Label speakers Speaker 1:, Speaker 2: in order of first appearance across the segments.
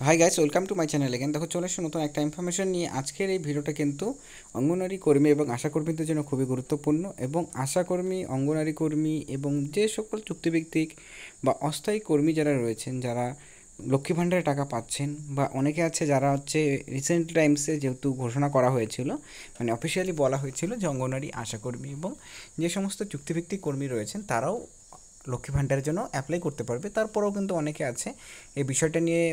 Speaker 1: Hi guys, welcome to my channel again. দেখো, চলে এসে নতুন একটা ইনফরমেশন নিয়ে। আজকের এই ভিডিওটা কিন্তু অঙ্গনওয়াড়ি কর্মী এবং আশাকর্মীদের জন্য খুবই গুরুত্বপূর্ণ। এবং আশাকর্মী, অঙ্গনওয়াড়ি কর্মী এবং যে সকল চুক্তিভিত্তিক বা অস্থায়ী কর্মী যারা রয়েছেন, যারা লক্ষ্মী ভাণ্ডারে টাকা পাচ্ছেন, বা অনেকে আছে যারা হচ্ছে রিসেন্ট টাইমসে যেহেতু ঘোষণা করা হয়েছিল, মানে অফিসিয়ালি বলা হয়েছিল যে অঙ্গনওয়াড়ি আশাকর্মী এবং যে সমস্ত চুক্তিভিত্তিক কর্মী রয়েছেন তারাও লক্ষ্মী ভাণ্ডারের জন্য অ্যাপ্লাই করতে পারবে। তারপরেও কিন্তু অনেকে আছে এই বিষয়টা নিয়ে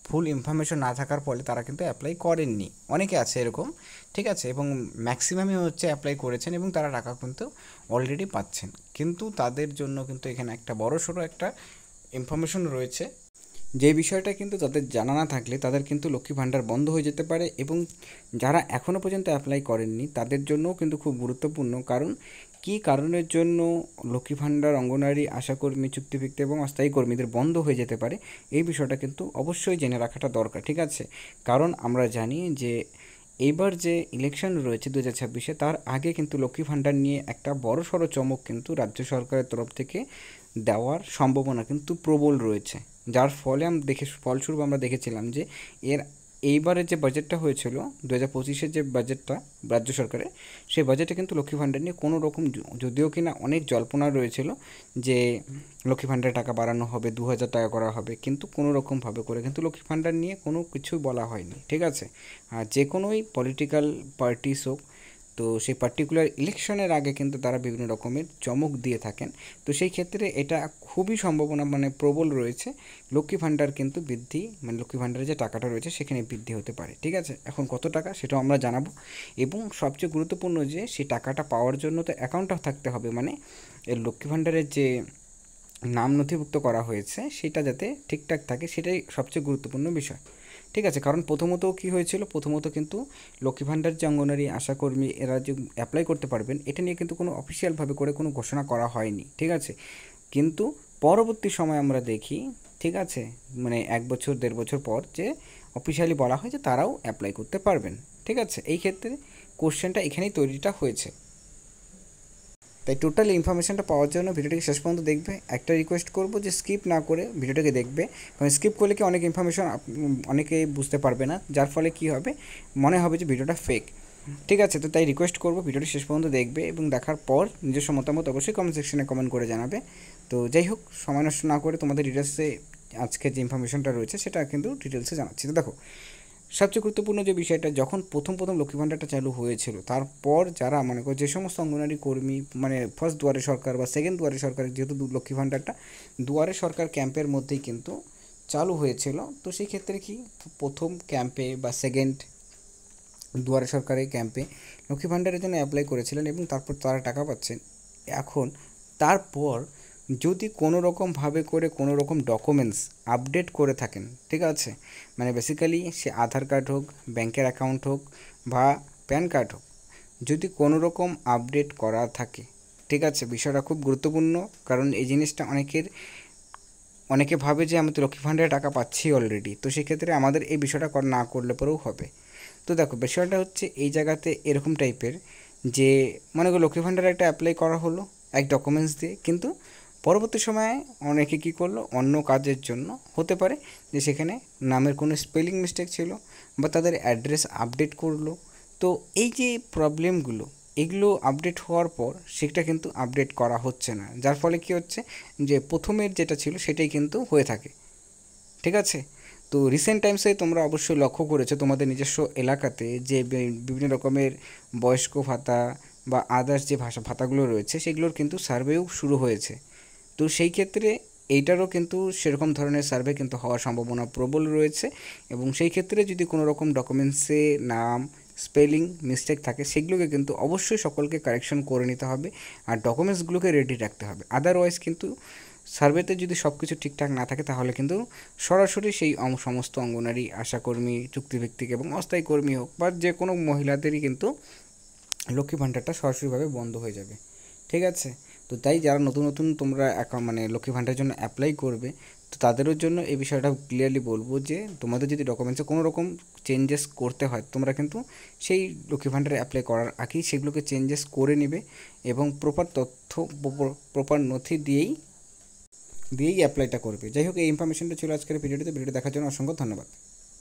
Speaker 1: ফুল ইনফরমেশন না থাকার ফলে তারা কিন্তু অ্যাপ্লাই করেননি। অনেকে আছে এরকম, ঠিক আছে, এবং ম্যাক্সিমামই হচ্ছে অ্যাপ্লাই করেছেন এবং তারা টাকা কিন্তু অলরেডি পাচ্ছেন। কিন্তু তাদের জন্য কিন্তু এখানে একটা বড়সড় একটা ইনফরমেশন রয়েছে, যে বিষয়টা কিন্তু তাদের জানা না থাকলে তাদের কিন্তু লক্ষ্মী ভাণ্ডার বন্ধ হয়ে যেতে পারে। এবং যারা এখনও পর্যন্ত অ্যাপ্লাই করেননি তাদের জন্যও কিন্তু খুব গুরুত্বপূর্ণ। কারণ কী কারণের জন্য লক্ষ্মী ভাণ্ডার, অঙ্গনওয়াড়ি আশাকর্মী, চুক্তিভিত্তিক এবং অস্থায়ী কর্মীদের বন্ধ হয়ে যেতে পারে, এই বিষয়টা কিন্তু অবশ্যই জেনে রাখাটা দরকার, ঠিক আছে। কারণ আমরা জানি যে এইবার যে ইলেকশন রয়েছে 2026-এ, তার আগে কিন্তু লক্ষ্মী ভাণ্ডার নিয়ে একটা বড়সড় চমক কিন্তু রাজ্য সরকারের তরফ থেকে দেওয়ার সম্ভাবনা কিন্তু প্রবল রয়েছে। যার ফলে ফলস্বরূপ আমরা দেখেছিলাম যে এর এইবারের যে বাজেটটা হয়েছিল 2025-এর যে বাজেটটা রাজ্য সরকারের, সেই বাজেটে কিন্তু লক্ষ্মী ভাণ্ডার নিয়ে কোনো রকম, যদিও কিনা অনেক জল্পনা রয়েছিল যে লক্ষ্মী ভাণ্ডারের টাকা বাড়ানো হবে, 2000 টাকা করা হবে, কিন্তু কোনো রকমভাবে করে কিন্তু লক্ষ্মী ভাণ্ডার নিয়ে কোনো কিছু বলা হয়নি, ঠিক আছে। আর যে কোনোই পলিটিক্যাল পার্টিস হোক, তো সেই পার্টিকুলার ইলেকশনের আগে কিন্তু তারা বিভিন্ন রকমের চমক দিয়ে থাকেন। তো সেই ক্ষেত্রে এটা খুবই সম্ভাবনা, মানে প্রবল রয়েছে, লক্ষ্মী ভাণ্ডার কিন্তু বৃদ্ধি, মানে লক্ষ্মী ভাণ্ডারের যে টাকাটা রয়েছে সেখানে বৃদ্ধি হতে পারে, ঠিক আছে। এখন কত টাকা সেটাও আমরা জানাবো। এবং সবচেয়ে গুরুত্বপূর্ণ যে সেই টাকাটা পাওয়ার জন্য তো অ্যাকাউন্টটা থাকতে হবে, মানে এর লক্ষ্মী ভাণ্ডারের যে নাম নথিভুক্ত করা হয়েছে সেটা যাতে ঠিকঠাক থাকে, সেটাই সবচেয়ে গুরুত্বপূর্ণ বিষয়, ঠিক আছে। কারণ প্রথমত কী হয়েছিল, প্রথমত কিন্তু লক্ষ্মী ভাণ্ডার যে অঙ্গনারী আশাকর্মী এরা যে অ্যাপ্লাই করতে পারবেন, এটা নিয়ে কিন্তু কোনো অফিসিয়ালভাবে করে কোনো ঘোষণা করা হয়নি, ঠিক আছে। কিন্তু পরবর্তী সময় আমরা দেখি, ঠিক আছে, মানে 1 বছর 1.5 বছর পর যে অফিসিয়ালি বলা হয় যে তারাও অ্যাপ্লাই করতে পারবেন, ঠিক আছে। এই ক্ষেত্রে কোশ্চেনটা এখানেই তৈরিটা হয়েছে। তাই টোটাল ইনফরমেশানটা পাওয়ার জন্য ভিডিওটিকে শেষ পর্যন্ত দেখবে। একটা রিকোয়েস্ট করবো যে স্কিপ না করে ভিডিওটাকে দেখবে, কারণ স্কিপ করলে কি অনেক ইনফরমেশন অনেকে বুঝতে পারবে না, যার ফলে কি হবে, মনে হবে যে ভিডিওটা ফেক, ঠিক আছে। তো তাই রিকোয়েস্ট করবো ভিডিওটি শেষ পর্যন্ত দেখবে এবং দেখার পর নিজস্ব মতামত অবশ্যই কমেন্ট সেকশনে কমেন্ট করে জানাবে। তো যাই হোক, সময় নষ্ট না করে তোমাদের ডিটেলসে আজকে যে ইনফরমেশনটা রয়েছে সেটা কিন্তু ডিটেলসে জানাচ্ছি। তো দেখো, সবচেয়ে গুরুত্বপূর্ণ যে বিষয়টা, যখন প্রথম প্রথম লক্ষ্মী ভাণ্ডারটা চালু হয়েছিল, তারপর যারা মনে করো যে সমস্ত অঙ্গনওয়াড়ি কর্মী, মানে ফার্স্ট দুয়ারে সরকার বা সেকেন্ড দুয়ারে সরকারের, যেহেতু লক্ষ্মী ভাণ্ডারটা দুয়ারে সরকার ক্যাম্পের মধ্যেই কিন্তু চালু হয়েছিল, তো সেই ক্ষেত্রে কি প্রথম ক্যাম্পে বা সেকেন্ড দুয়ারে সরকারের ক্যাম্পে লক্ষ্মী ভাণ্ডারের জন্য অ্যাপ্লাই করেছিলেন এবং তারপর তারা টাকা পাচ্ছেন। এখন তারপর যদি কোনো রকমভাবে করে কোনো রকম ডকুমেন্টস আপডেট করে থাকেন, ঠিক আছে, মানে বেসিক্যালি সে আধার কার্ড হোক, ব্যাংকের অ্যাকাউন্ট হোক বা প্যান কার্ড হোক, যদি কোনো রকম আপডেট করা থাকে, ঠিক আছে, বিষয়টা খুব গুরুত্বপূর্ণ। কারণ এই জিনিসটা অনেকে ভাবে যে আমি তো লক্ষ্মী ভাণ্ডারে টাকা পাচ্ছি অলরেডি, তো সেক্ষেত্রে আমাদের এই বিষয়টা না করলে পরেও হবে। তো দেখো, বিষয়টা হচ্ছে এই জায়গাতে এরকম টাইপের যে মনে করো লক্ষ্মী ভাণ্ডারে একটা অ্যাপ্লাই করা হলো এক ডকুমেন্টস দিয়ে, কিন্তু পরবর্তী সময়ে অনেকে কী করলো, অন্য কাজের জন্য হতে পারে যে সেখানে নামের কোনো স্পেলিং মিস্টেক ছিল বা তাদের অ্যাড্রেস আপডেট করলো। তো এই যে প্রবলেমগুলো, এগুলো আপডেট হওয়ার পর সেটা কিন্তু আপডেট করা হচ্ছে না, যার ফলে কী হচ্ছে যে প্রথমের যেটা ছিল সেটাই কিন্তু হয়ে থাকে, ঠিক আছে। তো রিসেন্ট টাইমসে তোমরা অবশ্যই লক্ষ্য করেছো তোমাদের নিজস্ব এলাকাতে যে বিভিন্ন রকমের বয়স্ক ভাতা বা আদার্স যে ভাতাগুলো রয়েছে সেগুলোর কিন্তু সার্ভেও শুরু হয়েছে। তো সেই ক্ষেত্রে এইটারও কিন্তু সেরকম ধরনের সার্ভে কিন্তু হওয়ার সম্ভাবনা প্রবল রয়েছে। এবং সেই ক্ষেত্রে যদি কোনো রকম ডকুমেন্টসে নাম, স্পেলিং মিস্টেক থাকে, সেগুলোকে কিন্তু অবশ্যই সকলকে কারেকশন করে নিতে হবে আর ডকুমেন্টসগুলোকে রেডি রাখতে হবে। আদারওয়াইজ কিন্তু সার্ভেতে যদি সব কিছু ঠিকঠাক না থাকে তাহলে কিন্তু সরাসরি সেই সমস্ত অঙ্গনারী আশাকর্মী, চুক্তিভিত্তিক এবং অস্থায়ী কর্মী হোক বা যে কোনো মহিলাদেরই কিন্তু লক্ষ্মী ভাণ্ডারটা সরাসরিভাবে বন্ধ হয়ে যাবে, ঠিক আছে। তো তাই যারা নতুন নতুন তোমরা মানে লক্ষ্মী ভাণ্ডারের জন্য অ্যাপ্লাই করবে, তো তাদেরও জন্য এই বিষয়টা ক্লিয়ারলি বলবো যে তোমাদের যদি ডকুমেন্টসে কোনো রকম চেঞ্জেস করতে হয়, তোমরা কিন্তু সেই লক্ষ্মী ভাণ্ডারে অ্যাপ্লাই করার আগেই সেগুলোকে চেঞ্জেস করে নেবে এবং প্রপার তথ্য, প্রপার নথি দিয়েই দিয়েই অ্যাপ্লাইটা করবে। যাই হোক, এই ইনফরমেশনটা ছিল আজকের ভিডিওতে। ভিডিওটি দেখার জন্য অসংখ্য ধন্যবাদ।